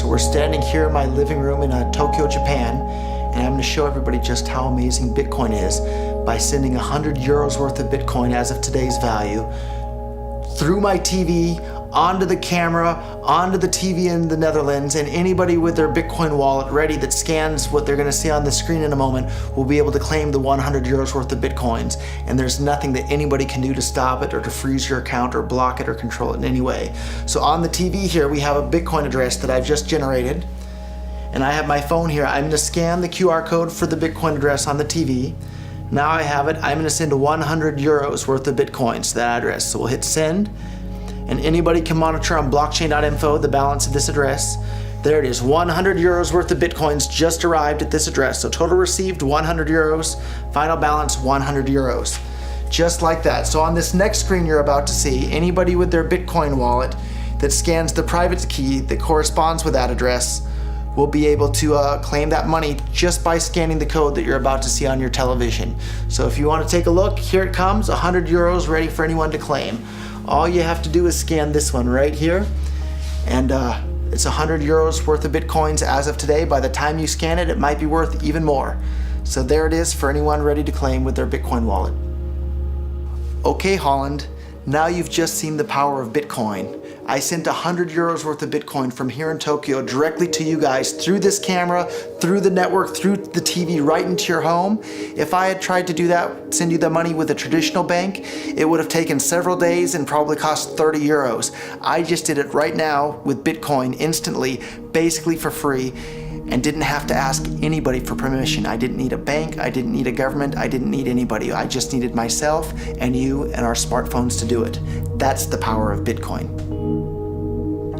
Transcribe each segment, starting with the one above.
So we're standing here in my living room in Tokyo, Japan, and I'm going to show everybody just how amazing Bitcoin is by sending 100 euros worth of Bitcoin as of today's value through my TV, onto the camera, onto the TV in the Netherlands, and anybody with their Bitcoin wallet ready that scans what they're gonna see on the screen in a moment will be able to claim the 100 euros worth of Bitcoins. And there's nothing that anybody can do to stop it or to freeze your account or block it or control it in any way. So on the TV here, we have a Bitcoin address that I've just generated. And I have my phone here. I'm gonna scan the QR code for the Bitcoin address on the TV. Now I have it. I'm gonna send 100 euros worth of Bitcoins to that address. So we'll hit send. And anybody can monitor on blockchain.info the balance of this address. There it is, 100 euros worth of Bitcoins just arrived at this address. So total received 100 euros, final balance 100 euros. Just like that. So on this next screen you're about to see, anybody with their Bitcoin wallet that scans the private key that corresponds with that address will be able to claim that money just by scanning the code that you're about to see on your television. So if you want to take a look, here it comes, 100 euros ready for anyone to claim. All you have to do is scan this one right here, and it's 100 euros worth of Bitcoins as of today. By the time you scan it, it might be worth even more. So there it is for anyone ready to claim with their Bitcoin wallet. Okay, Holland, now you've just seen the power of Bitcoin. I sent 100 euros worth of Bitcoin from here in Tokyo directly to you guys through this camera, through the network, through the TV, right into your home. If I had tried to do that, send you the money with a traditional bank, it would have taken several days and probably cost 30 euros. I just did it right now with Bitcoin instantly, basically for free, and didn't have to ask anybody for permission. I didn't need a bank, I didn't need a government, I didn't need anybody. I just needed myself and you and our smartphones to do it. That's the power of Bitcoin.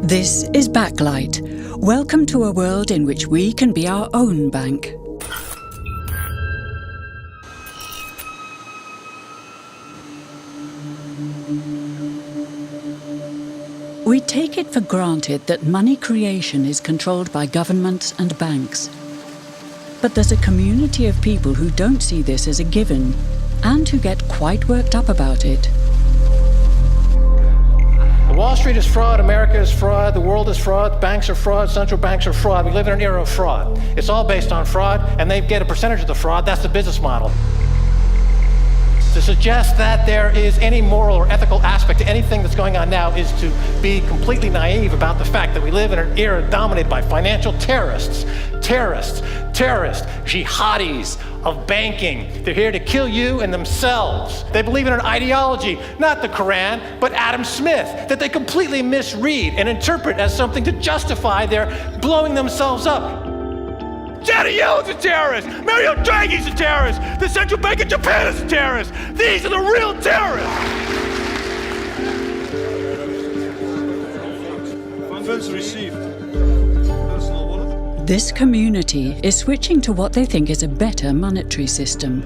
This is Backlight. Welcome to a world in which we can be our own bank. We take it for granted that money creation is controlled by governments and banks. But there's a community of people who don't see this as a given and who get quite worked up about it. Wall Street is fraud, America is fraud, the world is fraud, banks are fraud, central banks are fraud. We live in an era of fraud. It's all based on fraud, and they get a percentage of the fraud. That's the business model. To suggest that there is any moral or ethical aspect to anything that's going on now is to be completely naive about the fact that we live in an era dominated by financial terrorists, jihadis of banking. They're here to kill you and themselves. They believe in an ideology, not the Quran, but Adam Smith, that they completely misread and interpret as something to justify their blowing themselves up. Janet Yellen's a terrorist! Mario Draghi's a terrorist! The Central Bank of Japan is a terrorist! These are the real terrorists! Funds received. This community is switching to what they think is a better monetary system.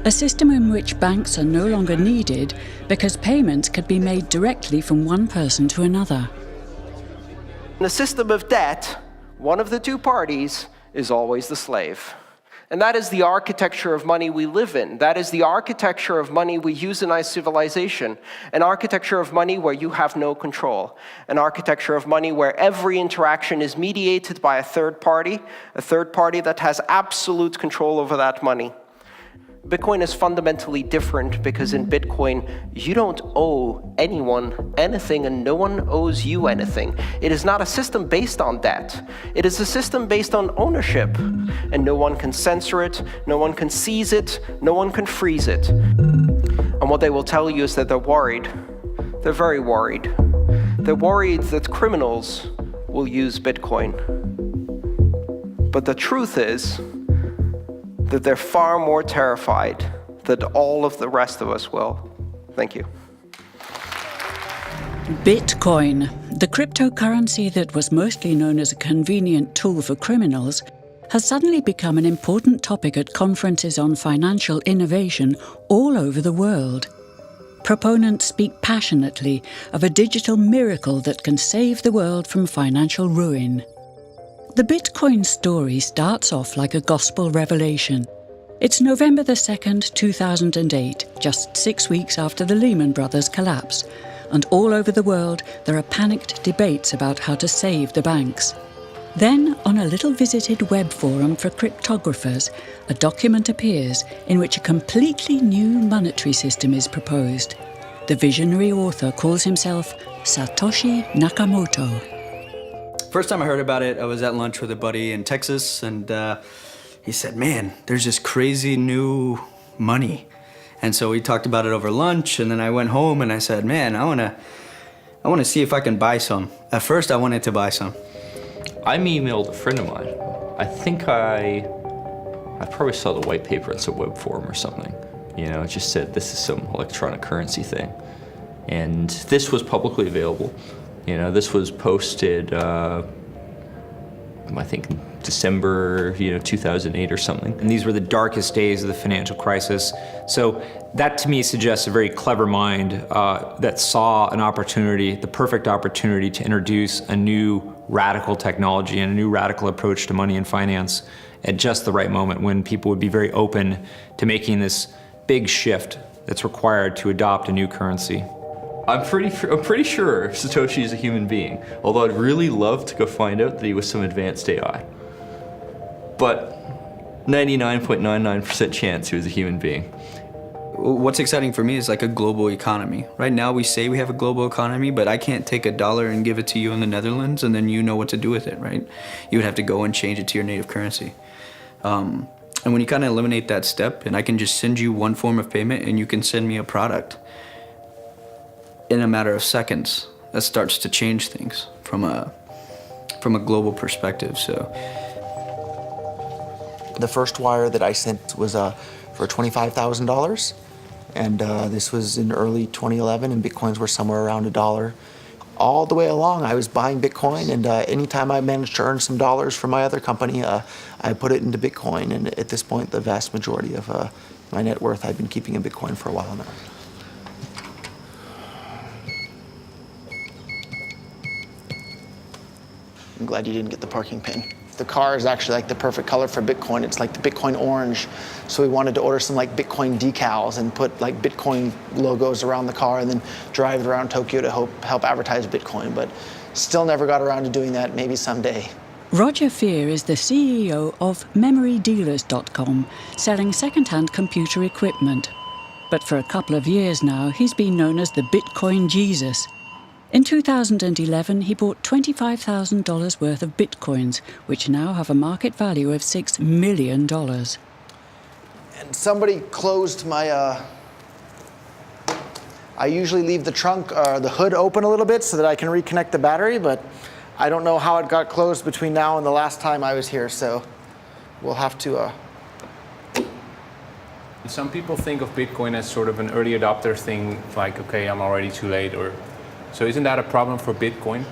A system in which banks are no longer needed because payments could be made directly from one person to another. In a system of debt, one of the two parties is always the slave. And that is the architecture of money we live in. That is the architecture of money we use in our civilization. An architecture of money where you have no control. An architecture of money where every interaction is mediated by a third party that has absolute control over that money. Bitcoin is fundamentally different because in Bitcoin, you don't owe anyone anything and no one owes you anything. It is not a system based on debt. It is a system based on ownership. And no one can censor it, no one can seize it, no one can freeze it. And what they will tell you is that they're worried. They're very worried. They're worried that criminals will use Bitcoin. But the truth is that they're far more terrified than all of the rest of us will. Thank you. Bitcoin, the cryptocurrency that was mostly known as a convenient tool for criminals, has suddenly become an important topic at conferences on financial innovation all over the world. Proponents speak passionately of a digital miracle that can save the world from financial ruin. The Bitcoin story starts off like a gospel revelation. It's November the 2nd, 2008, just 6 weeks after the Lehman Brothers collapse, and all over the world there are panicked debates about how to save the banks. Then, on a little visited web forum for cryptographers, a document appears in which a completely new monetary system is proposed. The visionary author calls himself Satoshi Nakamoto. First time I heard about it, I was at lunch with a buddy in Texas, and he said, man, there's this crazy new money. And so we talked about it over lunch, and then I went home and I said, man, I wanna see if I can buy some. At first, I wanted to buy some. I emailed a friend of mine. I think I probably saw the white paper in some web forum or something. You know, it just said this is some electronic currency thing. And this was publicly available. You know, this was posted, I think December, 2008 or something. And these were the darkest days of the financial crisis. So that to me suggests a very clever mind that saw an opportunity, the perfect opportunity to introduce a new radical technology and a new radical approach to money and finance at just the right moment when people would be very open to making this big shift that's required to adopt a new currency. I'm pretty sure Satoshi is a human being, although I'd really love to go find out that he was some advanced AI. But 99.99% chance he was a human being. What's exciting for me is like a global economy. Right now we say we have a global economy, but I can't take $1 and give it to you in the Netherlands and then you know what to do with it, right? You would have to go and change it to your native currency. And when you kind of eliminate that step and I can just send you one form of payment and you can send me a product in a matter of seconds, that starts to change things from a global perspective. So The first wire that I sent was for $25,000, and this was in early 2011, and Bitcoins were somewhere around $1. All the way along, I was buying Bitcoin, and anytime I managed to earn some dollars from my other company, I put it into Bitcoin, and at this point, the vast majority of my net worth I've been keeping in Bitcoin for a while now. I'm glad you didn't get the parking pin. The car is actually like the perfect color for Bitcoin. It's like the Bitcoin orange. So we wanted to order some like Bitcoin decals and put like Bitcoin logos around the car and then drive it around Tokyo to help advertise Bitcoin. But still never got around to doing that. Maybe someday. Roger Fear is the CEO of MemoryDealers.com, selling second-hand computer equipment. But for a couple of years now, he's been known as the Bitcoin Jesus. In 2011, he bought $25,000 worth of Bitcoins, which now have a market value of $6 million. And somebody closed my, I usually leave the trunk, the hood open a little bit so that I can reconnect the battery, but I don't know how it got closed between now and the last time I was here, so we'll have to... Some people think of Bitcoin as sort of an early adopter thing, like, okay, I'm already too late, or... So isn't that a problem for Bitcoin?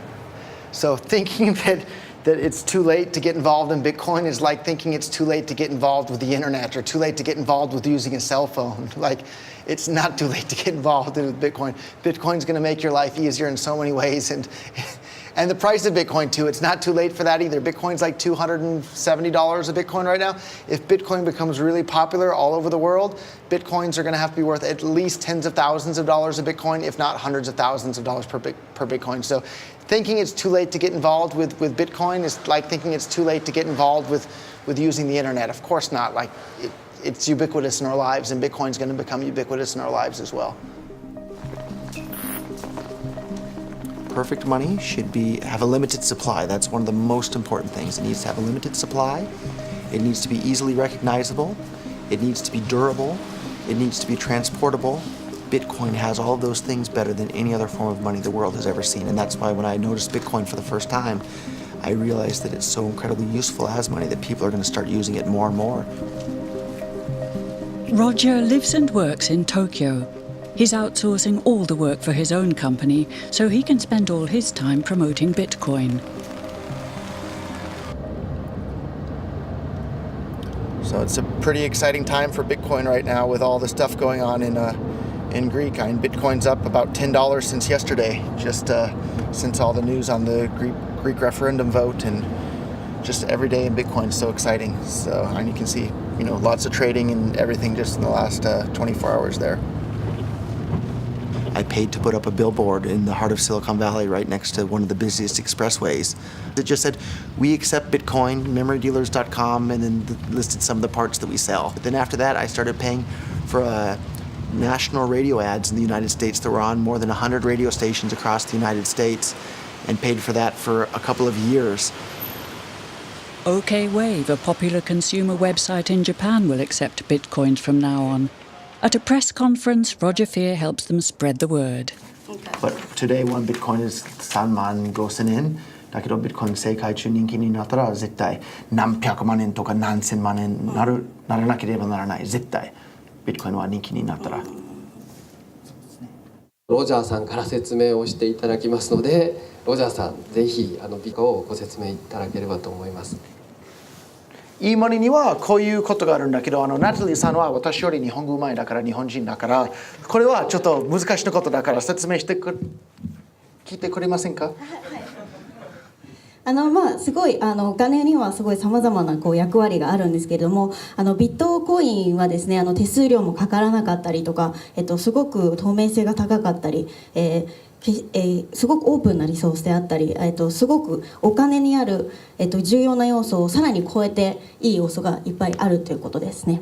So thinking that it's too late to get involved in Bitcoin is like thinking it's too late to get involved with the internet or too late to get involved with using a cell phone. Like, it's not too late to get involved with Bitcoin. Bitcoin's going to make your life easier in so many ways. And the price of Bitcoin, too, it's not too late for that either. Bitcoin's like $270 a Bitcoin right now. If Bitcoin becomes really popular all over the world, Bitcoins are going to have to be worth at least tens of thousands of dollars a Bitcoin, if not hundreds of thousands of dollars per Bitcoin. So thinking it's too late to get involved with Bitcoin is like thinking it's too late to get involved with using the internet. Of course not. Like, it's ubiquitous in our lives, and Bitcoin's going to become ubiquitous in our lives as well. Perfect money should have a limited supply. That's one of the most important things. It needs to have a limited supply. It needs to be easily recognizable. It needs to be durable. It needs to be transportable. Bitcoin has all of those things better than any other form of money the world has ever seen. And that's why when I noticed Bitcoin for the first time, I realized that it's so incredibly useful as money that people are going to start using it more and more. Roger lives and works in Tokyo. He's outsourcing all the work for his own company so he can spend all his time promoting Bitcoin. So it's a pretty exciting time for Bitcoin right now with all the stuff going on in Greek. I mean, Bitcoin's up about $10 since yesterday, just since all the news on the Greek referendum vote, and just every day in Bitcoin is so exciting. So, and you can see, lots of trading and everything just in the last 24 hours there. I paid to put up a billboard in the heart of Silicon Valley right next to one of the busiest expressways. It just said, we accept Bitcoin, memorydealers.com, and then listed some of the parts that we sell. But then after that, I started paying for national radio ads in the United States that were on more than 100 radio stations across the United States, and paid for that for a couple of years. OKWave, a popular consumer website in Japan, will accept bitcoins from now on. At a press conference, Roger Ver helps them spread the word. But today one Bitcoin is 35,000 yen. だけど Bitcoin 世界中人気になったら絶対何百万円とか何千万円ならなければならない。絶対 Bitcoin は人気になったら。ロジャーさんから説明をしていただきますので、ロジャーさんぜひビコをご説明いただければと思います。いいマネにはこういうことがあるんだけど、ナタリーさんは私より日本語うまいだから日本人だから、これはちょっと難しいことだから説明して聞いてくれませんか？すごいお金にはすごいさまざまな役割があるんですけれども、ビットコインはですね手数料もかからなかったりとか、すごく透明性が高かったり、すごくオープンなリソースであったり、すごくお金にある、重要な要素をさらに超えていい要素がいっぱいあるということですね。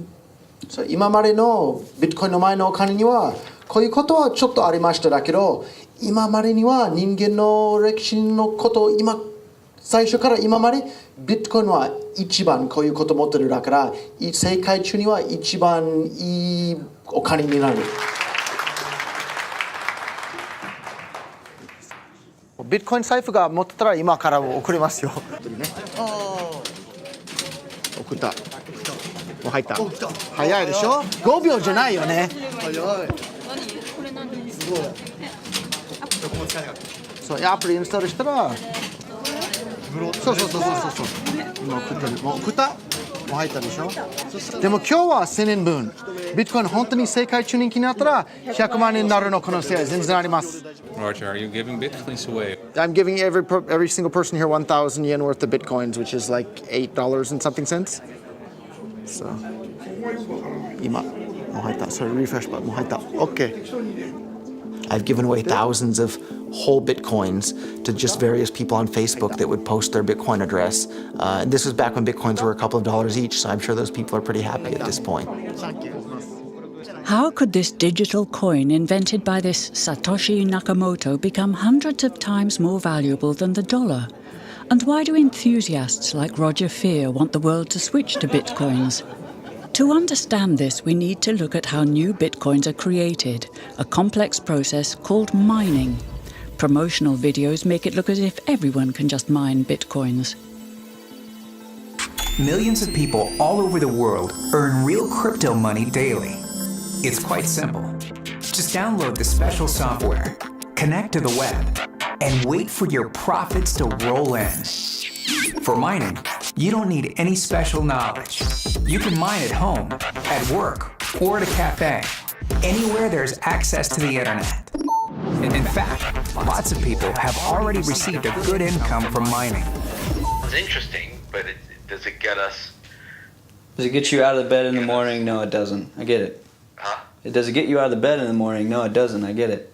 今までのビットコインの前のお金にはこういうことはちょっとありましただけど、今までには人間の歴史のことを最初から今までビットコインは一番こういうことを持ってるだから、世界中には一番いいお金になる。ビットコイン財布が持ってたら今から送りますよ。送った。もう入った。早いでしょ？5秒じゃないよね。早い。これ何？すごい。そう、アプリインストールしたら。そう。今送ってる。もう送った？もう入ったでしょ？でも今日は1000円分。ビットコイン本当に世界中人気になったら100万円になるの可能性は全然あります。Roger, are you giving bitcoins away? I'm giving every single person here 1,000 yen worth of bitcoins, which is like $8 and something cents. So, 今、もう入った。Sorry, refresh button. もう入った。OK. I've given away thousands of whole bitcoins to just various people on Facebook that would post their Bitcoin address. And this was back when bitcoins were a couple of dollars each, so I'm sure those people are pretty happy at this point. How could this digital coin invented by this Satoshi Nakamoto become hundreds of times more valuable than the dollar? And why do enthusiasts like Roger Ver want the world to switch to bitcoins? To understand this, we need to look at how new bitcoins are created, a complex process called mining. Promotional videos make it look as if everyone can just mine bitcoins. Millions of people all over the world earn real crypto money daily. It's quite simple. Just download the special software, connect to the web, and wait for your profits to roll in. For mining, you don't need any special knowledge. You can mine at home, at work, or at a cafe, anywhere there's access to the internet. In fact, lots of people have already received a good income from mining. It's interesting, but does it get us? Does it get you out of the bed in the morning? No, it doesn't. I get it. Huh? Does it get you out of the bed in the morning? No, it doesn't. I get it.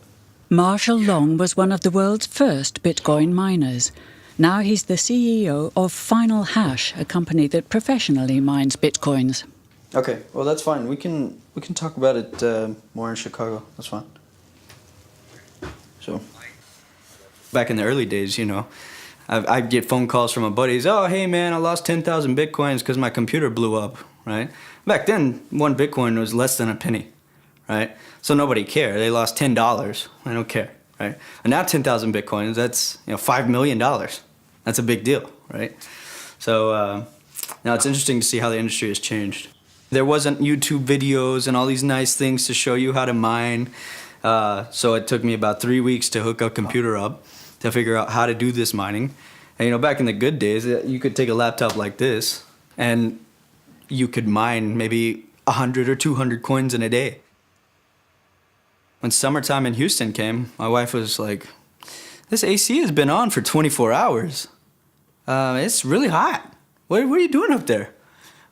Marshall Long was one of the world's first Bitcoin miners. Now he's the CEO of Final Hash, a company that professionally mines Bitcoins. Okay, well that's fine. We can talk about it more in Chicago. That's fine. So, back in the early days, I'd get phone calls from my buddies. Oh, hey man, I lost 10,000 Bitcoins because my computer blew up, right? Back then, one Bitcoin was less than a penny, right? So nobody cared. They lost $10. I don't care, right? And now 10,000 Bitcoins, that's $5 million. That's a big deal, right? So now it's interesting to see how the industry has changed. There wasn't YouTube videos and all these nice things to show you how to mine. So it took me about 3 weeks to hook a computer up to figure out how to do this mining. And back in the good days, you could take a laptop like this and you could mine maybe 100 or 200 coins in a day. When summertime in Houston came, my wife was like, this AC has been on for 24 hours. It's really hot. What are you doing up there?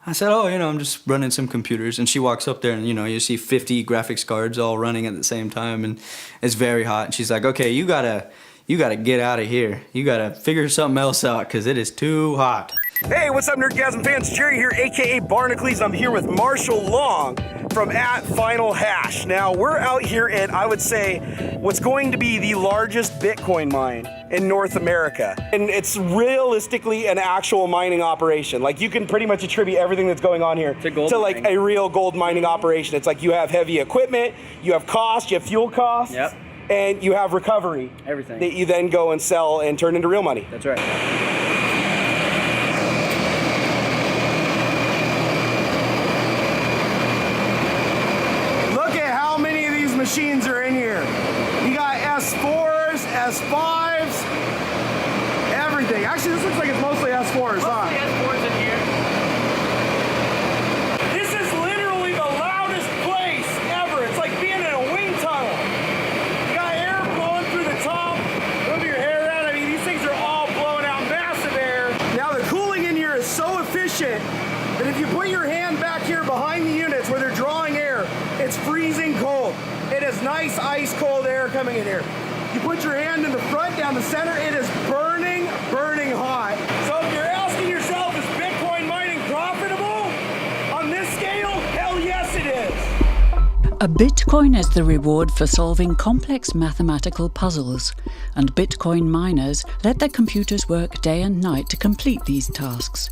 I said, oh, I'm just running some computers. And she walks up there and, you see 50 graphics cards all running at the same time. And it's very hot. And she's like, okay, you gotta get out of here. You gotta figure something else out because it is too hot. Hey, what's up, Nerdgasm fans? Jerry here, aka Barnacles. I'm here with Marshall Long from @FinalHash. Now, we're out here at, I would say, what's going to be the largest Bitcoin mine in North America. And it's realistically an actual mining operation. Like, you can pretty much attribute everything that's going on here to like a real gold mining operation. It's like you have heavy equipment, you have cost, you have fuel costs, and you have recovery. Everything. That you then go and sell and turn into real money. That's right. Machines are in here. You got S4s, S5s, everything. Actually, this looks like it's mostly S4s, huh? Mostly S4s in here. This is literally the loudest place ever. It's like being in a wind tunnel. You got air blowing through the top. Move your hair around. I mean, these things are all blowing out massive air. Now, the cooling in here is so efficient that if you put your hand back here behind the units where they're drawing air, it's freezing cold. It is nice, ice cold air coming in here. You put your hand in the front, down the center, it is burning, burning hot. So if you're asking yourself, is Bitcoin mining profitable? On this scale, hell yes it is. A Bitcoin is the reward for solving complex mathematical puzzles, and Bitcoin miners let their computers work day and night to complete these tasks.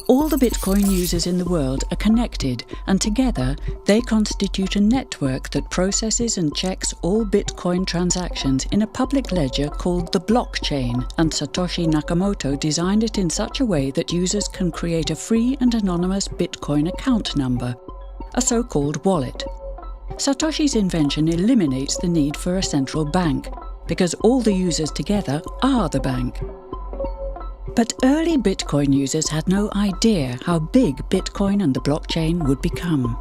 All the Bitcoin users in the world are connected, and together they constitute a network that processes and checks all Bitcoin transactions in a public ledger called the blockchain, and Satoshi Nakamoto designed it in such a way that users can create a free and anonymous Bitcoin account number, a so-called wallet. Satoshi's invention eliminates the need for a central bank, because all the users together are the bank. But early Bitcoin users had no idea how big Bitcoin and the blockchain would become.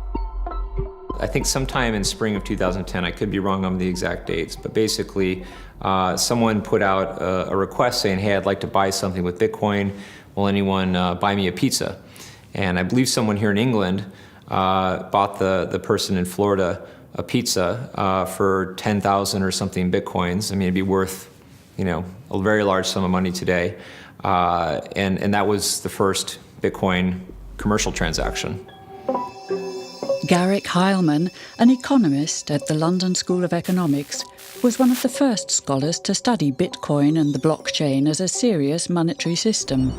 I think sometime in spring of 2010, I could be wrong on the exact dates, but basically someone put out a request saying, hey, I'd like to buy something with Bitcoin. Will anyone buy me a pizza? And I believe someone here in England bought the person in Florida a pizza for 10,000 or something Bitcoins. I mean, it'd be worth, a very large sum of money today. And that was the first Bitcoin commercial transaction. Garrick Heilman, an economist at the London School of Economics, was one of the first scholars to study Bitcoin and the blockchain as a serious monetary system.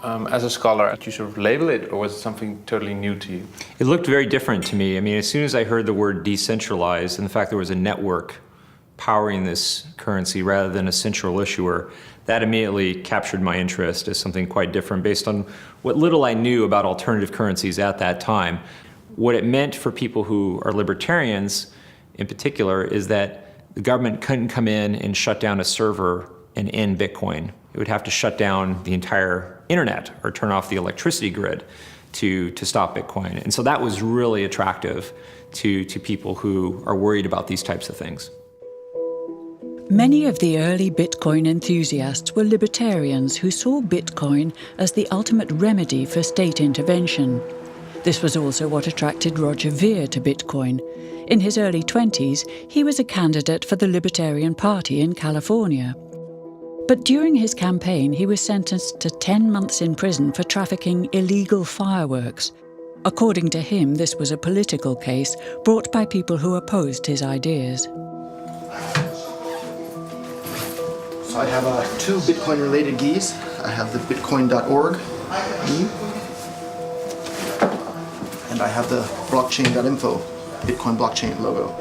As a scholar, did you sort of label it, or was it something totally new to you? It looked very different to me. I mean, as soon as I heard the word decentralized and the fact there was a network powering this currency rather than a central issuer, that immediately captured my interest as something quite different based on what little I knew about alternative currencies at that time. What it meant for people who are libertarians in particular is that the government couldn't come in and shut down a server and end Bitcoin. It would have to shut down the entire internet or turn off the electricity grid to stop Bitcoin. And so that was really attractive to people who are worried about these types of things. Many of the early Bitcoin enthusiasts were libertarians who saw Bitcoin as the ultimate remedy for state intervention. This was also what attracted Roger Ver to Bitcoin. In his early 20s, he was a candidate for the Libertarian Party in California. But during his campaign, he was sentenced to 10 months in prison for trafficking illegal fireworks. According to him, this was a political case brought by people who opposed his ideas. So I have two Bitcoin-related GIs. I have the bitcoin.org GI, and I have the blockchain.info Bitcoin blockchain logo.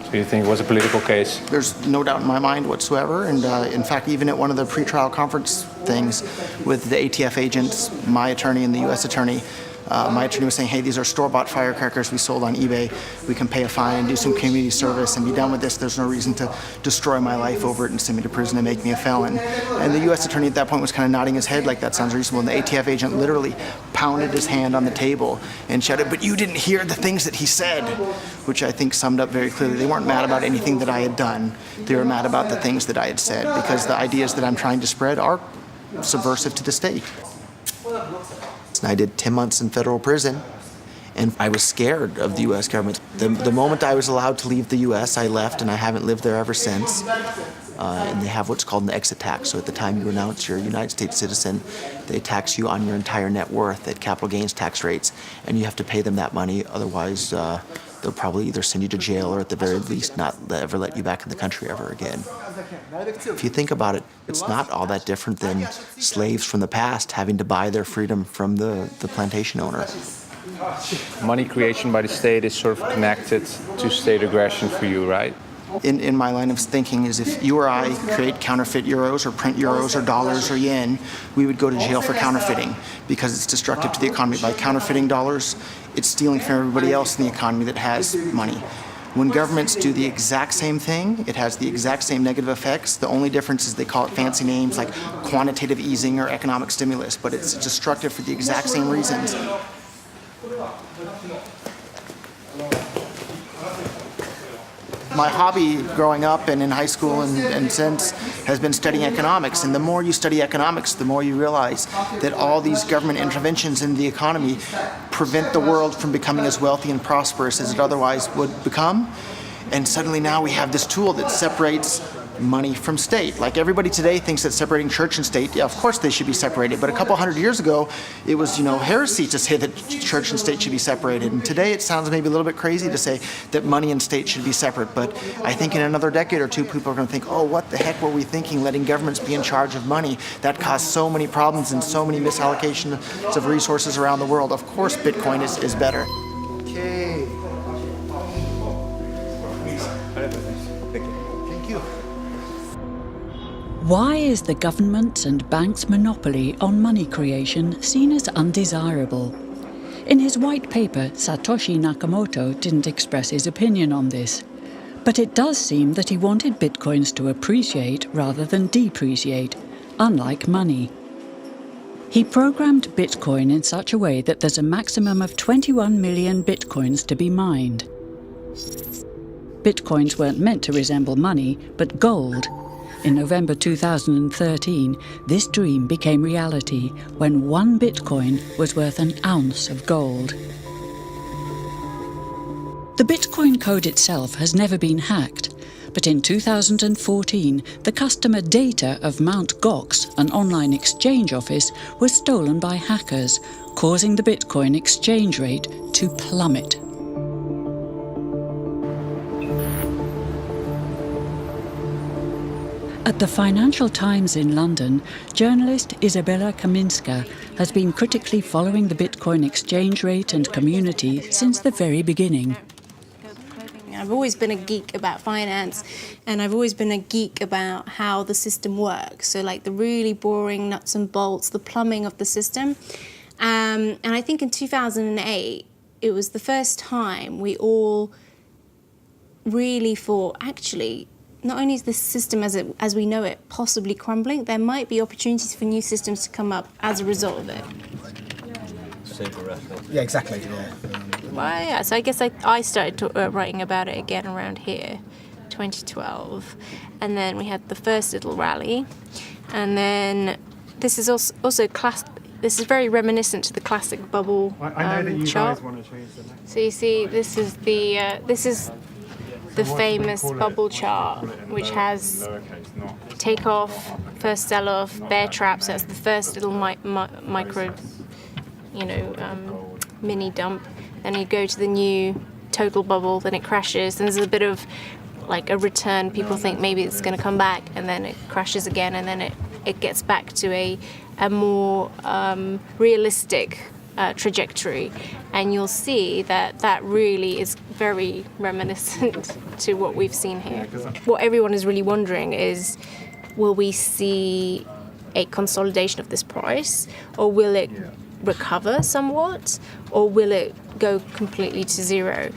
So you think it was a political case? There's no doubt in my mind whatsoever, and in fact, even at one of the pretrial conference things with the ATF agents, my attorney and the U.S. attorney, my attorney was saying, hey, these are store-bought firecrackers we sold on eBay. We can pay a fine and do some community service and be done with this. There's no reason to destroy my life over it and send me to prison and make me a felon. And the U.S. attorney at that point was kind of nodding his head like that sounds reasonable. And the ATF agent literally pounded his hand on the table and shouted, but you didn't hear the things that he said, which I think summed up very clearly. They weren't mad about anything that I had done. They were mad about the things that I had said, because the ideas that I'm trying to spread are subversive to the state. And I did 10 months in federal prison, and I was scared of the U.S. government. The moment I was allowed to leave the U.S., I left, and I haven't lived there ever since. And they have what's called an exit tax. So at the time you announce you're a United States citizen, they tax you on your entire net worth at capital gains tax rates, and you have to pay them that money. Otherwise, they'll probably either send you to jail or at the very least not ever let you back in the country ever again. If you think about it, it's not all that different than slaves from the past having to buy their freedom from the plantation owner. Money creation by the state is sort of connected to state aggression for you, right? In my line of thinking is if you or I create counterfeit euros or print euros or dollars or yen, we would go to jail for counterfeiting because it's destructive to the economy. By counterfeiting dollars, it's stealing from everybody else in the economy that has money. When governments do the exact same thing, it has the exact same negative effects. The only difference is they call it fancy names like quantitative easing or economic stimulus, but it's destructive for the exact same reasons. My hobby growing up and in high school and since has been studying economics. And the more you study economics, the more you realize that all these government interventions in the economy prevent the world from becoming as wealthy and prosperous as it otherwise would become. And suddenly now we have this tool that separates money from state. Like everybody today thinks that separating church and state, yeah, of course they should be separated. But a couple hundred years ago, it was, heresy to say that church and state should be separated. And today it sounds maybe a little bit crazy to say that money and state should be separate. But I think in another decade or two, people are going to think, oh, what the heck were we thinking, letting governments be in charge of money? That caused so many problems and so many misallocations of resources around the world. Of course, Bitcoin is better. Okay. Thank you. Why is the government's and banks' monopoly on money creation seen as undesirable? In his white paper, Satoshi Nakamoto didn't express his opinion on this. But it does seem that he wanted bitcoins to appreciate rather than depreciate, unlike money. He programmed Bitcoin in such a way that there's a maximum of 21 million bitcoins to be mined. Bitcoins weren't meant to resemble money, but gold. In November 2013, this dream became reality when 1 Bitcoin was worth an ounce of gold. The Bitcoin code itself has never been hacked, but in 2014, the customer data of Mt. Gox, an online exchange office, was stolen by hackers, causing the Bitcoin exchange rate to plummet. At the Financial Times in London, journalist Isabella Kaminska has been critically following the Bitcoin exchange rate and community since the very beginning. I've always been a geek about finance, and I've always been a geek about how the system works. So like the really boring nuts and bolts, the plumbing of the system. And I think in 2008, it was the first time we all really thought, actually, not only is this system as we know it possibly crumbling, there might be opportunities for new systems to come up as a result of it. Yeah, exactly. Yeah. Well, yeah, so I guess I started writing about it again around here, 2012. And then we had the first little rally. And then this is also this is very reminiscent to the classic bubble I know that you chart. guys want to change the next. So you see, this is the famous bubble chart, which has takeoff, first sell-off, bear traps. That's the first little micro, mini dump. Then you go to the new total bubble, then it crashes. Then there's a bit of like a return. People think maybe it's going to come back, and then it crashes again, and then it gets back to a more realistic trajectory, and you'll see that really is very reminiscent to what we've seen here. What everyone is really wondering is, will we see a consolidation of this price, or will it recover somewhat, or will it go completely to zero?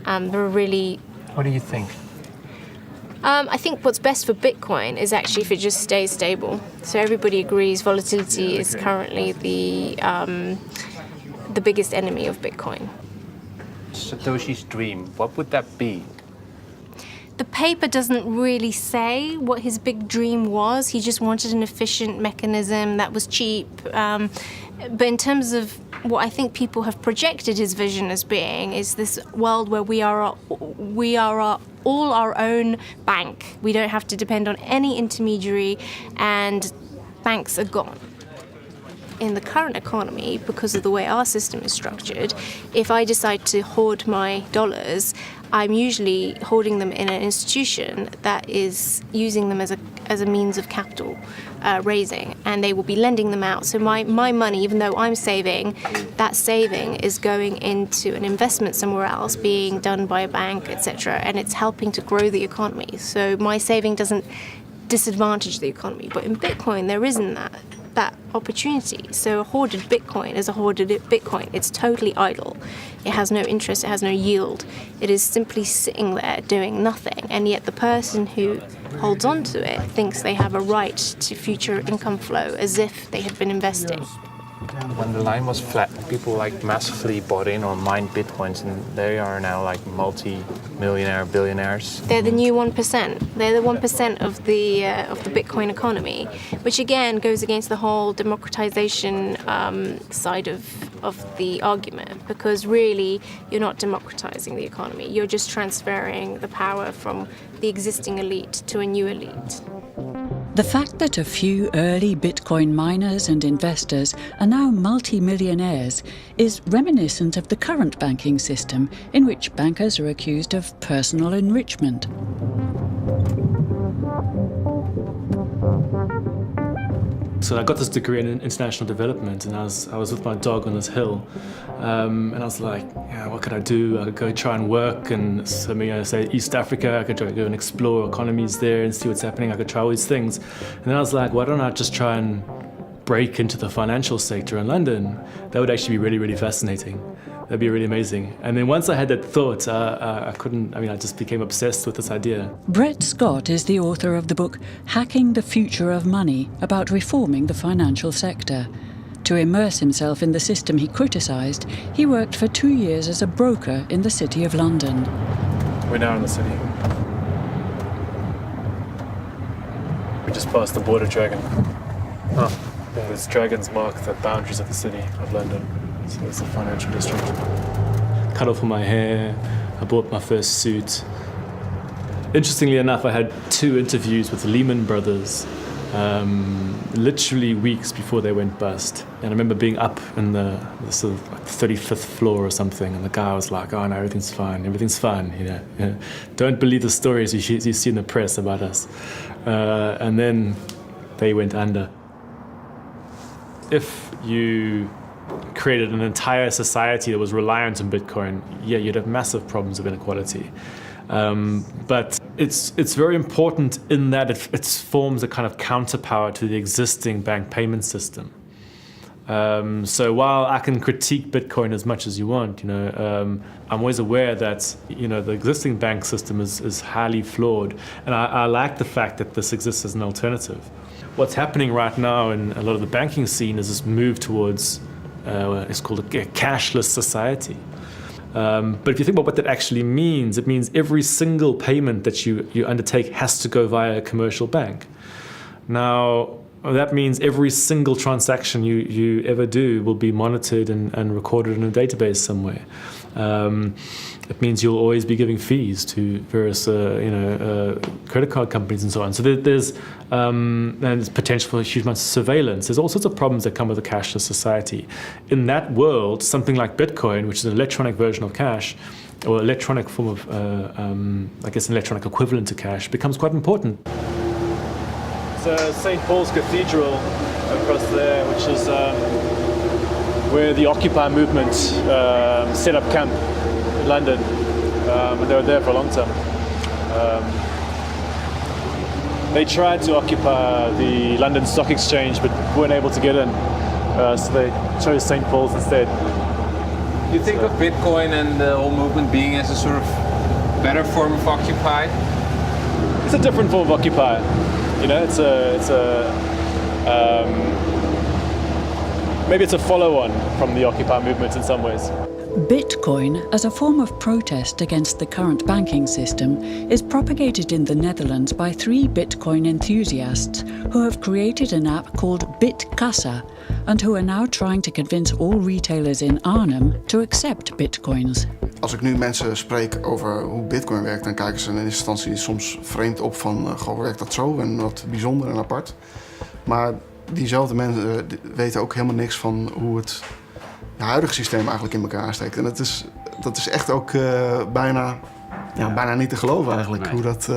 What do you think? I think what's best for Bitcoin is actually if it just stays stable. So everybody agrees volatility is currently the biggest enemy of Bitcoin. Satoshi's dream, what would that be? the paper doesn't really say what his big dream was. He just wanted an efficient mechanism that was cheap. But in terms of what I think people have projected his vision as being is this world where we are all our own bank. We don't have to depend on any intermediary, and banks are gone. In the current economy, because of the way our system is structured, if I decide to hoard my dollars, I'm usually hoarding them in an institution that is using them as a means of capital raising, and they will be lending them out. So my money, even though I'm saving, that saving is going into an investment somewhere else, being done by a bank, etc., and it's helping to grow the economy. So my saving doesn't disadvantage the economy. But in Bitcoin, there isn't that opportunity. So a hoarded Bitcoin is a hoarded Bitcoin. It's totally idle. It has no interest, it has no yield. It is simply sitting there doing nothing. And yet the person who holds on to it thinks they have a right to future income flow as if they had been investing. When the line was flat, people like massively bought in or mined Bitcoins, and they are now like multi-millionaire, billionaires. They're the new 1%. They're the 1% of the Bitcoin economy, which again goes against the whole democratization side of the argument, because really you're not democratizing the economy. You're just transferring the power from the existing elite to a new elite. The fact that a few early Bitcoin miners and investors are now multi-millionaires is reminiscent of the current banking system, in which bankers are accused of personal enrichment. So I got this degree in international development, and I was with my dog on this hill, and I was like, yeah, what could I do? I could go try and work, and say East Africa. I could try to go and explore economies there and see what's happening. I could try all these things, and then I was like, why don't I just try and break into the financial sector in London? That would actually be really, really fascinating. That'd be really amazing. And then once I had that thought, I just became obsessed with this idea. Brett Scott is the author of the book Hacking the Future of Money, about reforming the financial sector. To immerse himself in the system he criticised, he worked for 2 years as a broker in the City of London. We're now in the city. We just passed the border dragon. Those dragons mark the boundaries of the City of London. So it's the financial district. Cut off all my hair, I bought my first suit. Interestingly enough, I had 2 interviews with Lehman Brothers, literally weeks before they went bust. And I remember being up in the sort of like 35th floor or something, and the guy was like, oh no, everything's fine, you know. Don't believe the stories you see in the press about us. And then they went under. If you created an entire society that was reliant on Bitcoin, yeah, you'd have massive problems of inequality. But it's very important in that it forms a kind of counterpower to the existing bank payment system. So while I can critique Bitcoin as much as you want, I'm always aware that the existing bank system is highly flawed, and I like the fact that this exists as an alternative. What's happening right now in a lot of the banking scene is this move towards it's called a cashless society. But if you think about what that actually means, it means every single payment that you undertake has to go via a commercial bank. Now, that means every single transaction you ever do will be monitored and recorded in a database somewhere. It means you'll always be giving fees to various, credit card companies and so on. So there's potential for huge amounts of surveillance. There's all sorts of problems that come with a cashless society. In that world, something like Bitcoin, which is an electronic version of cash, or electronic form of, an electronic equivalent to cash, becomes quite important. It's St. Paul's Cathedral across there, which is where the Occupy movement set up camp in London, and they were there for a long time. They tried to occupy the London Stock Exchange, but weren't able to get in, so they chose St. Paul's instead. You think of Bitcoin and the whole movement being as a sort of better form of Occupy? It's a different form of Occupy. Maybe it's a follow-on from the Occupy movement in some ways. Bitcoin, as a form of protest against the current banking system, is propagated in the Netherlands by 3 Bitcoin enthusiasts who have created an app called BitKassa and who are now trying to convince all retailers in Arnhem to accept Bitcoins. Als ik nu mensen spreek over hoe Bitcoin werkt, dan kijken ze in eerste instantie soms vreemd op van, goh, werkt dat zo en wat bijzonder en apart. Maar diezelfde mensen weten ook helemaal niks van hoe het huidige systeem eigenlijk in elkaar steekt. En dat is echt ook bijna niet te geloven eigenlijk. Nee. Hoe dat,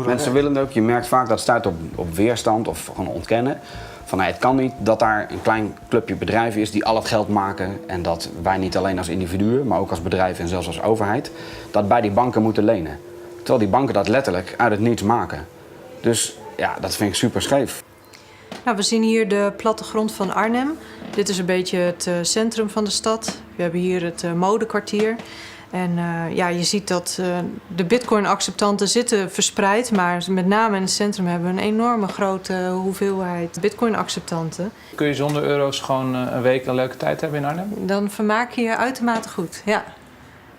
Mensen willen het ook. Je merkt vaak dat het stuit op weerstand of gewoon ontkennen. Van het kan niet dat daar een klein clubje bedrijven is die al het geld maken. En dat wij niet alleen als individuen, maar ook als bedrijven en zelfs als overheid, dat bij die banken moeten lenen. Terwijl die banken dat letterlijk uit het niets maken. Dus ja, dat vind ik super scheef. Nou, we zien hier de plattegrond van Arnhem. Dit is een beetje het centrum van de stad. We hebben hier het modekwartier. En je ziet dat de bitcoin-acceptanten zitten verspreid. Maar met name in het centrum hebben we een enorme grote hoeveelheid bitcoin-acceptanten. Kun je zonder euro's gewoon een week een leuke tijd hebben in Arnhem? Dan vermaak je je uitermate goed, ja.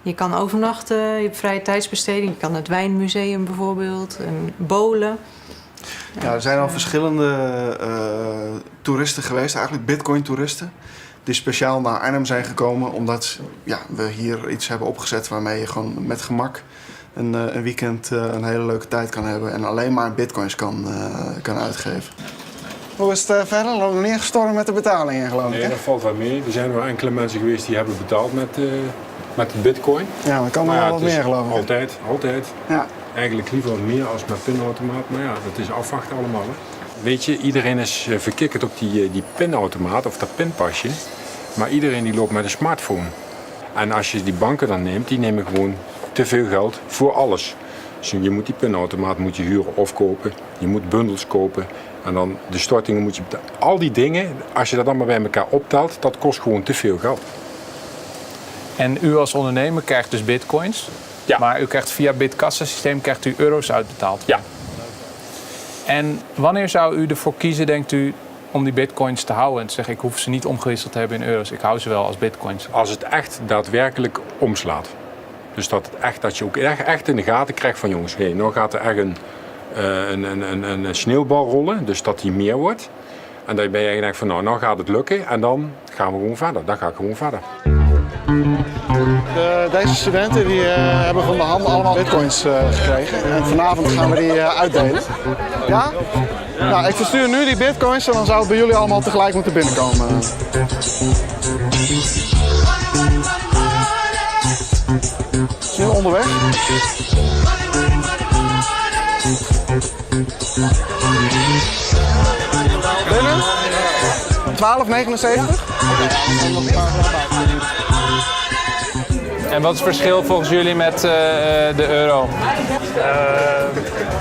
Je kan overnachten, je hebt vrije tijdsbesteding. Je kan het wijnmuseum bijvoorbeeld, en bowlen. Ja, er zijn al verschillende toeristen geweest, eigenlijk Bitcoin-toeristen, die speciaal naar Arnhem zijn gekomen omdat we hier iets hebben opgezet waarmee je gewoon met gemak een weekend een hele leuke tijd kan hebben en alleen maar Bitcoins kan uitgeven. Hoe is het verder? Loopt nog niet echt storm met de betalingen, geloof ik? Nee, dat valt wel mee. Er zijn wel enkele mensen geweest die hebben betaald met de Bitcoin. Ja, maar kan er wel wat meer, geloof ik. Altijd. Ja. Eigenlijk liever wat meer als met pinautomaat, maar ja, dat is afwachten allemaal. Hè. Weet je, iedereen is verkikkerd op die pinautomaat of dat pinpasje. Maar iedereen die loopt met een smartphone. En als je die banken dan neemt, die nemen gewoon te veel geld voor alles. Dus je moet die pinautomaat huren of kopen. Je moet bundels kopen. En dan de stortingen moet je betalen. Al die dingen, als je dat allemaal bij elkaar optelt, dat kost gewoon te veel geld. En u als ondernemer krijgt dus bitcoins. Ja. Maar u krijgt via BitKassa-systeem krijgt u euro's uitbetaald. Ja. En wanneer zou u ervoor kiezen, denkt u, om die bitcoins te houden en te zeggen, ik hoef ze niet omgewisseld te hebben in euro's, ik hou ze wel als bitcoins? Als het echt daadwerkelijk omslaat. Dus dat je ook echt in de gaten krijgt van jongens, nou gaat er echt een sneeuwbal rollen, dus dat die meer wordt. En dan ben je eigenlijk van nou gaat het lukken en dan gaan we gewoon verder. Dan ga ik gewoon verder. Deze studenten hebben van de hand allemaal bitcoins gekregen. En vanavond gaan we die uitdelen. Ja? Nou, ik verstuur nu die bitcoins en dan zou het bij jullie allemaal tegelijk moeten binnenkomen. Is nu onderweg. Binnen? 12,79. En wat is het verschil volgens jullie met de euro?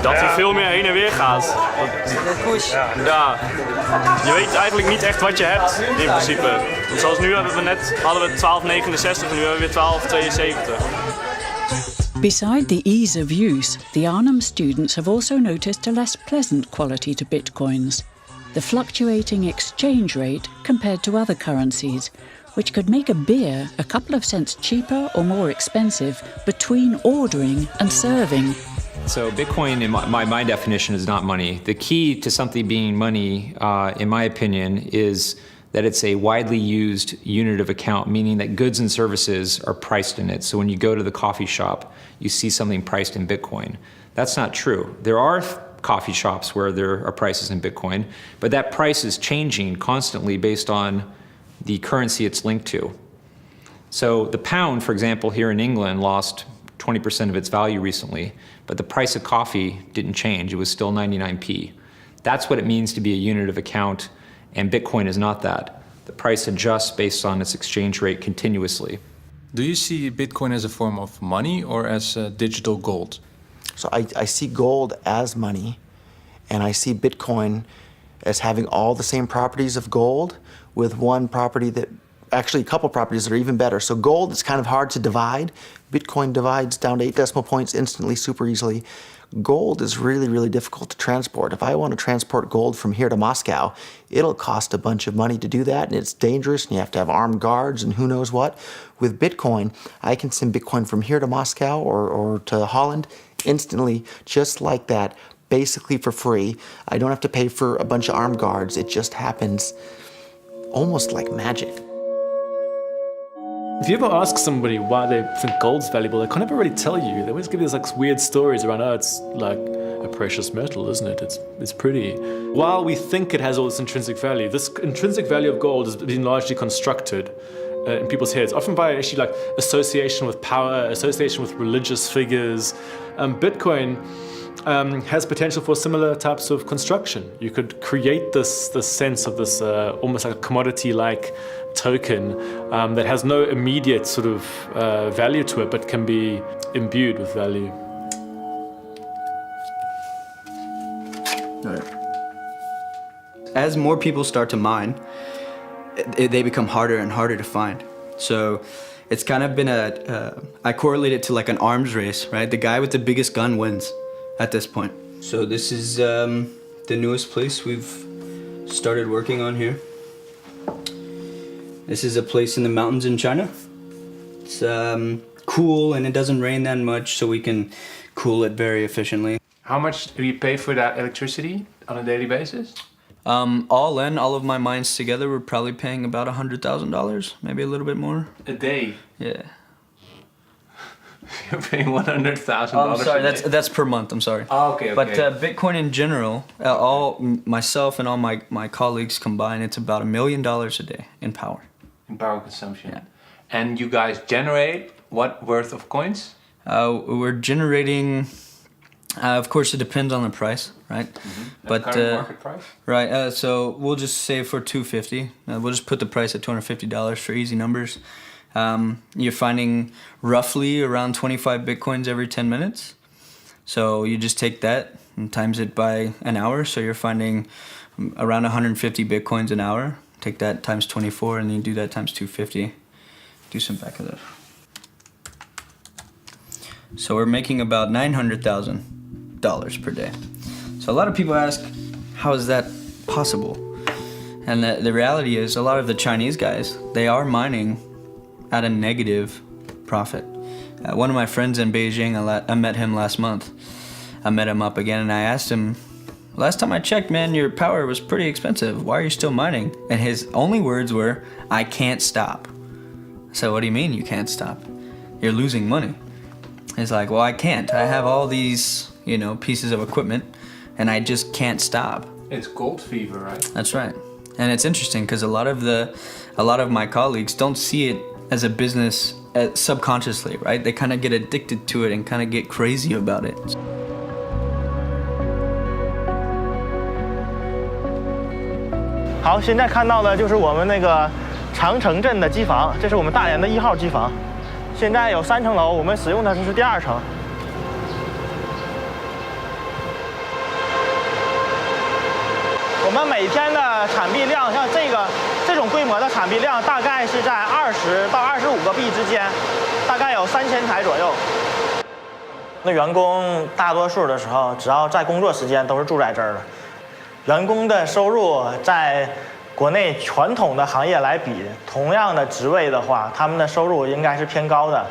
Dat hij veel meer heen en weer gaat. Ja. Je weet eigenlijk niet echt wat je hebt in principe. Want zoals nu hadden we 12,69 en nu hebben we weer 12,72. Beside the ease of use, the Arnhem students have also noticed a less pleasant quality to bitcoins: the fluctuating exchange rate compared to other currencies, which could make a beer a couple of cents cheaper or more expensive between ordering and serving. So Bitcoin, in my definition, is not money. The key to something being money, in my opinion, is that it's a widely used unit of account, meaning that goods and services are priced in it. So when you go to the coffee shop, you see something priced in Bitcoin. That's not true. There are coffee shops where there are prices in Bitcoin, but that price is changing constantly based on the currency it's linked to. So the pound, for example, here in England lost 20% of its value recently, but the price of coffee didn't change. It was still 99p. That's what it means to be a unit of account, and Bitcoin is not that. The price adjusts based on its exchange rate continuously. Do you see Bitcoin as a form of money or as digital gold? So I see gold as money, and I see Bitcoin as having all the same properties of gold with one property that actually a couple properties that are even better. So gold is kind of hard to divide. Bitcoin divides down to 8 decimal points instantly, super easily. Gold is really, really difficult to transport. If I want to transport gold from here to Moscow, it'll cost a bunch of money to do that, and it's dangerous, and you have to have armed guards and who knows what. With Bitcoin, I can send Bitcoin from here to Moscow or to Holland instantly, just like that, basically for free. I don't have to pay for a bunch of armed guards. It just happens almost like magic. If you ever ask somebody why they think gold's valuable, they can't ever really tell you. They always give you these like weird stories around, oh, it's like a precious metal, isn't it? It's pretty. While we think it has all this intrinsic value, this intrinsic value of gold has been largely constructed in people's heads, often by actually like association with power, association with religious figures. Bitcoin has potential for similar types of construction. You could create this sense of this almost like a commodity-like token that has no immediate sort of value to it, but can be imbued with value. As more people start to mine, they become harder and harder to find. So it's kind of been I correlate it to like an arms race, right? The guy with the biggest gun wins at this point. So this is the newest place we've started working on here. This is a place in the mountains in China. It's cool and it doesn't rain that much, so we can cool it very efficiently. How much do you pay for that electricity on a daily basis? All in, all of my mines together, we're probably paying about $100,000, maybe a little bit more. A day? Yeah. You're paying $100,000. I'm sorry, that's per month. I'm sorry. Oh, okay. But Bitcoin in general, all myself and all my colleagues combined, it's about $1 million a day in power. In power consumption. Yeah. And you guys generate what worth of coins? We're generating. Of course, it depends on the price, right? Mm-hmm. But current market price. Right. So we'll just say for $250. We'll just put the price at $250 for easy numbers. You're finding roughly around 25 Bitcoins every 10 minutes. So you just take that and times it by an hour. So you're finding around 150 Bitcoins an hour. Take that times 24 and then you do that times 250. Do some back of that. So we're making about $900,000 per day. So a lot of people ask, how is that possible? And the reality is a lot of the Chinese guys, they are mining at a negative profit. One of my friends in Beijing, I met him last month. I met him up again and I asked him, last time I checked, man, your power was pretty expensive. Why are you still mining? And his only words were, I can't stop. So what do you mean you can't stop? You're losing money. He's like, well, I can't. I have all these, pieces of equipment and I just can't stop. It's gold fever, right? That's right. And it's interesting because a lot of my colleagues don't see it as a business subconsciously, right? They kind of get addicted to it and kind of get crazy about it. 好，现在看到的就是我们那个长城镇的机房，这是我们大连的1号机房。现在有3层楼，我们使用的是第2层。我们每天的产币量，像这种规模的产币量，大概是在20到25个币之间，大概有3000台左右。那员工大多数的时候，只要在工作时间都是住在这儿的。员工的收入在国内传统的行业来比，同样的职位的话，他们的收入应该是偏高的。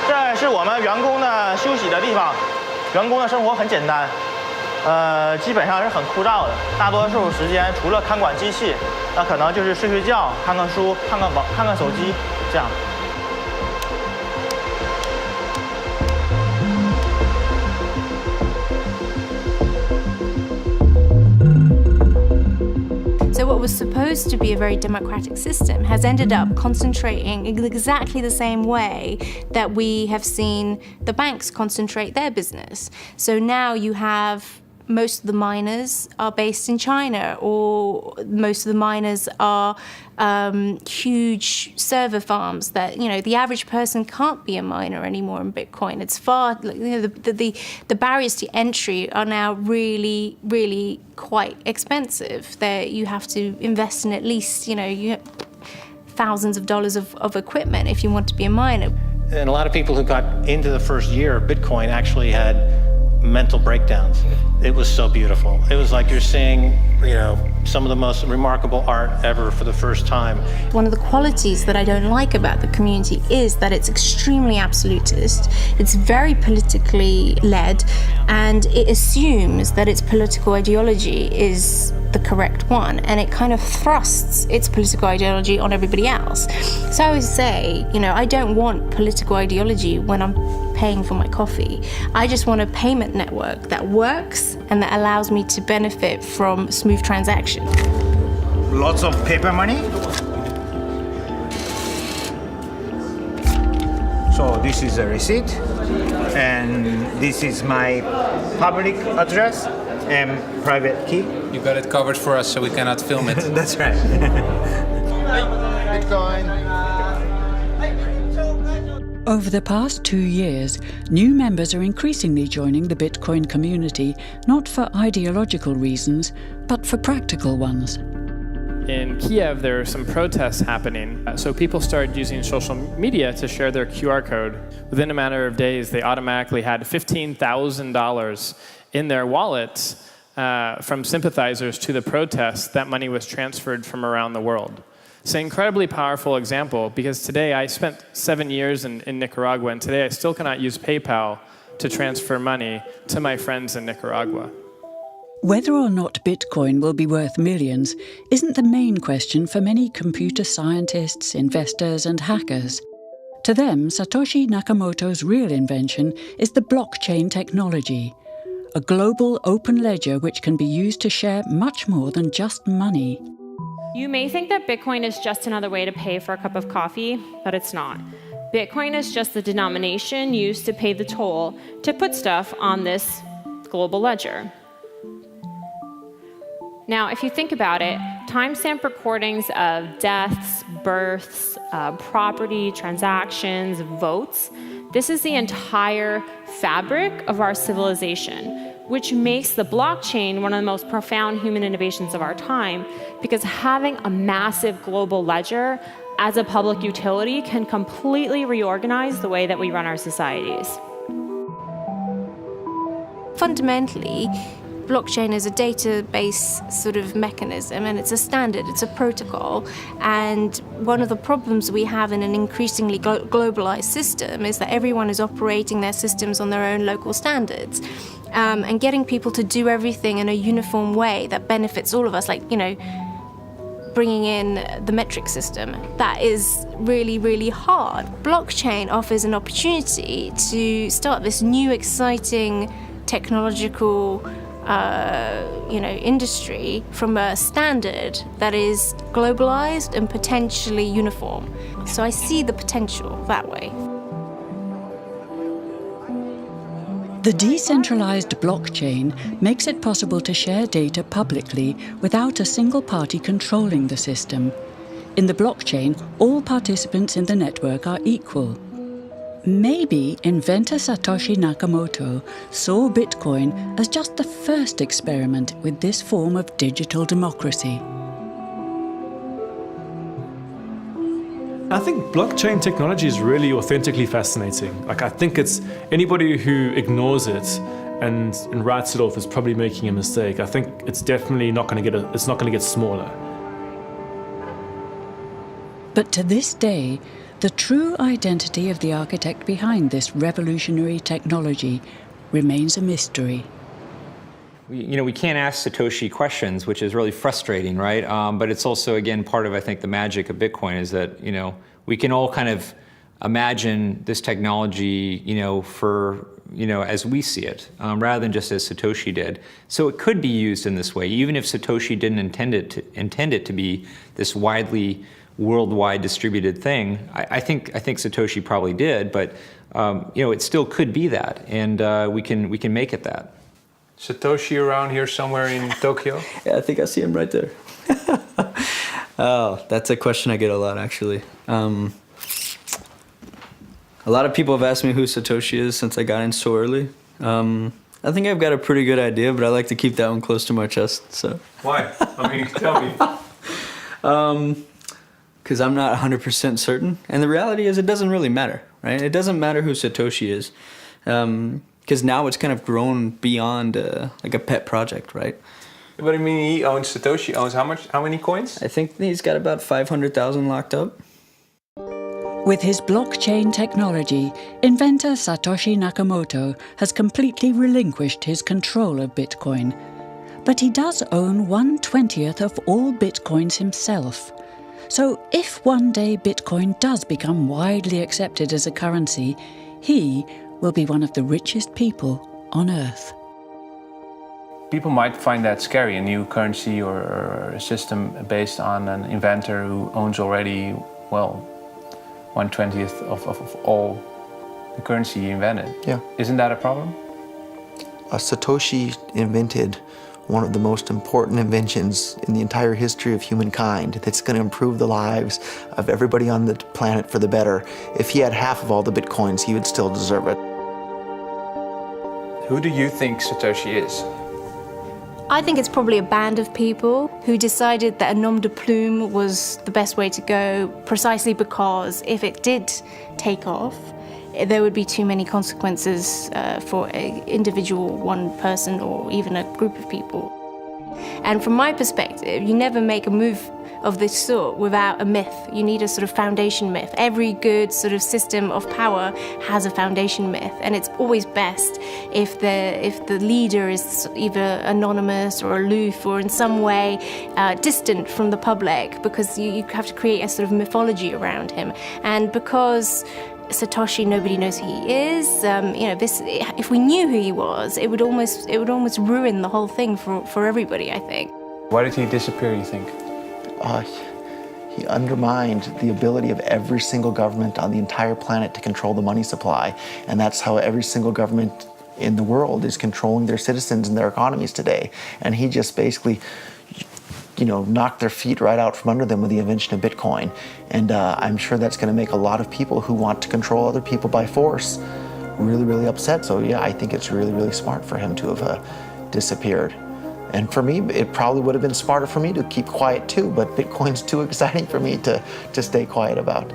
这是我们员工的休息的地方，员工的生活很简单。基本上是很枯燥的，大多数时间除了看管机器，那可能就是睡觉、看看书、看看手机这样。So what was supposed to be a very democratic system has ended up concentrating in exactly the same way that we have seen the banks concentrate their business. So now you have most of the miners are based in China, or most of the miners are huge server farms that, you know, the average person can't be a miner anymore in Bitcoin. It's far, you know, the barriers to entry are now really, really quite expensive. You have to invest in at least, you know, thousands of dollars of equipment if you want to be a miner. And a lot of people who got into the first year of Bitcoin actually had mental breakdowns. It was so beautiful. It was like you're seeing, you know, some of the most remarkable art ever for the first time. One of the qualities that I don't like about the community is that it's extremely absolutist, it's very politically led, and it assumes that its political ideology is the correct one, and it kind of thrusts its political ideology on everybody else. So I always say, you know, I don't want political ideology when I'm paying for my coffee. I just want a payment network that works and that allows me to benefit from smooth transaction. Lots of paper money. So this is a receipt, and this is my public address and private key. You got it covered for us, so we cannot film it. That's right. Bitcoin. Over the past 2 years, new members are increasingly joining the Bitcoin community, not for ideological reasons, but for practical ones. In Kiev, there are some protests happening, so people started using social media to share their QR code. Within a matter of days, they automatically had $15,000 in their wallets from sympathizers to the protests. That money was transferred from around the world. It's an incredibly powerful example, because today I spent 7 years in Nicaragua, and today I still cannot use PayPal to transfer money to my friends in Nicaragua. Whether or not Bitcoin will be worth millions isn't the main question for many computer scientists, investors, and hackers. To them, Satoshi Nakamoto's real invention is the blockchain technology, a global open ledger which can be used to share much more than just money. You may think that Bitcoin is just another way to pay for a cup of coffee, but it's not. Bitcoin is just the denomination used to pay the toll to put stuff on this global ledger. Now, if you think about it, timestamp recordings of deaths, births, property, transactions, votes, this is the entire fabric of our civilization, which makes the blockchain one of the most profound human innovations of our time, because having a massive global ledger as a public utility can completely reorganize the way that we run our societies. Fundamentally, blockchain is a database sort of mechanism, and it's a standard, it's a protocol. And one of the problems we have in an increasingly globalized system is that everyone is operating their systems on their own local standards. And getting people to do everything in a uniform way that benefits all of us, like, you know, bringing in the metric system, that is really, really hard. Blockchain offers an opportunity to start this new, exciting technological industry from a standard that is globalized and potentially uniform. So I see the potential that way. The decentralized blockchain makes it possible to share data publicly without a single party controlling the system. In the blockchain, all participants in the network are equal. Maybe inventor Satoshi Nakamoto saw Bitcoin as just the first experiment with this form of digital democracy. I think blockchain technology is really authentically fascinating. Like, I think it's anybody who ignores it and writes it off is probably making a mistake. I think it's definitely not going to get smaller. But to this day, the true identity of the architect behind this revolutionary technology remains a mystery. We can't ask Satoshi questions, which is really frustrating, right? But it's also, again, part of, I think, the magic of Bitcoin is that, we can all kind of imagine this technology, as we see it, rather than just as Satoshi did. So it could be used in this way, even if Satoshi didn't intend it to be this widely, worldwide distributed thing. I think Satoshi probably did, but it still could be that, and we can make it that. Satoshi around here somewhere in Tokyo? Yeah, I think I see him right there. Oh, that's a question I get a lot, actually. A lot of people have asked me who Satoshi is since I got in so early. I think I've got a pretty good idea, but I like to keep that one close to my chest. So. Why? I mean, tell me. Because I'm not 100% certain. And the reality is it doesn't really matter, right? It doesn't matter who Satoshi is. Because now it's kind of grown beyond like a pet project, right? But I mean, he owns, Satoshi owns how many coins? I think he's got about 500,000 locked up. With his blockchain technology, inventor Satoshi Nakamoto has completely relinquished his control of Bitcoin. But he does own 1/20th of all Bitcoins himself. So if one day Bitcoin does become widely accepted as a currency, he will be one of the richest people on Earth. People might find that scary, a new currency or a system based on an inventor who owns already, well, 1/20th of all the currency he invented. Yeah. Isn't that a problem? Satoshi invented one of the most important inventions in the entire history of humankind that's going to improve the lives of everybody on the planet for the better. If he had half of all the Bitcoins, he would still deserve it. Who do you think Satoshi is? I think it's probably a band of people who decided that a nom de plume was the best way to go, precisely because if it did take off, there would be too many consequences for an individual, one person, or even a group of people. And from my perspective, you never make a move of this sort without a myth. You need a sort of foundation myth. Every good sort of system of power has a foundation myth, and it's always best if the leader is either anonymous or aloof or in some way distant from the public, because you have to create a sort of mythology around him. And because Satoshi, nobody knows who he is. If we knew who he was, it would almost ruin the whole thing for everybody, I think. Why did he disappear, you think? He undermined the ability of every single government on the entire planet to control the money supply. And that's how every single government in the world is controlling their citizens and their economies today. And he just basically, knocked their feet right out from under them with the invention of Bitcoin. And I'm sure that's going to make a lot of people who want to control other people by force really, really upset. So yeah, I think it's really, really smart for him to have disappeared. And for me, it probably would have been smarter for me to keep quiet too, but Bitcoin's too exciting for me to stay quiet about.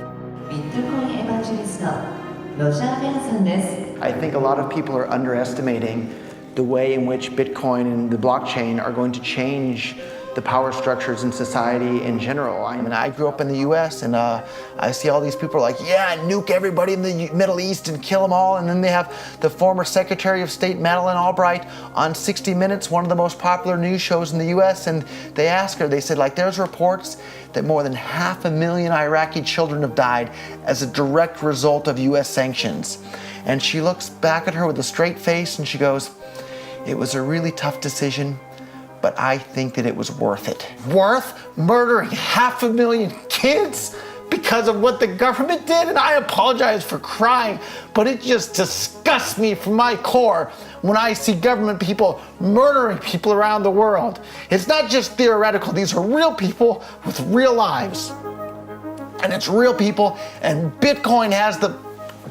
I think a lot of people are underestimating the way in which Bitcoin and the blockchain are going to change the power structures in society in general. I mean, I grew up in the US and I see all these people like, yeah, nuke everybody in the Middle East and kill them all. And then they have the former Secretary of State, Madeleine Albright, on 60 Minutes, one of the most popular news shows in the US. And they asked her, they said, there's reports that more than 500,000 Iraqi children have died as a direct result of US sanctions. And she looks back at her with a straight face and she goes, it was a really tough decision, but I think that it was worth it. Worth murdering 500,000 kids because of what the government did? And I apologize for crying, but it just disgusts me from my core when I see government people murdering people around the world. It's not just theoretical, these are real people with real lives. And it's real people, and Bitcoin has the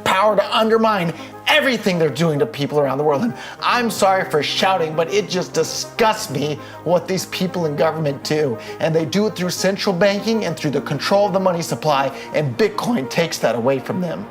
power to undermine everything they're doing to people around the world. And I'm sorry for shouting, but it just disgusts me what these people in government do. And they do it through central banking and through the control of the money supply, and Bitcoin takes that away from them.